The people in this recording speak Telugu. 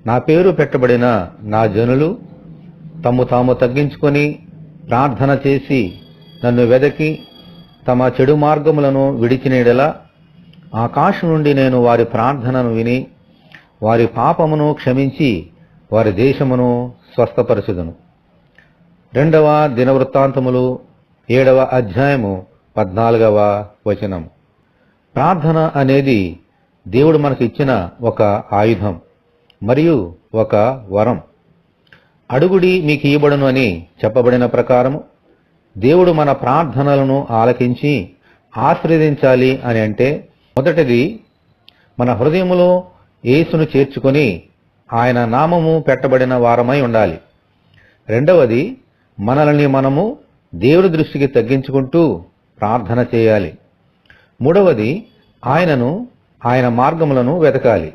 నా పేరు పెట్టబడిన నా జనులు తమ్ము తాము తగ్గించుకొని ప్రార్థన చేసి నన్ను వెదకి తమ చెడు మార్గములను విడిచిన యెడల ఆకాశం నుండి నేను వారి ప్రార్థనను విని వారి పాపమును క్షమించి వారి దేశమును స్వస్థపరచుదును. 2వ దినవృత్తాంతములు 7వ అధ్యాయము 14వ వచనం. ప్రార్థన అనేది దేవుడు మనకు ఇచ్చిన ఒక ఆయుధం మరియు ఒక వరం. అడుగుడి మీకు ఇవ్వబడును అని చెప్పబడిన ప్రకారము దేవుడు మన ప్రార్థనలను ఆలకించి ఆశీర్వదించాలి అని అంటే మొదటిది మన హృదయములో యేసును చేర్చుకొని ఆయన నామము పెట్టబడిన వారమై ఉండాలి. రెండవది మనల్ని మనము దేవుడి దృష్టికి తగ్గించుకుంటూ ప్రార్థన చేయాలి. మూడవది ఆయన మార్గములను వెతకాలి.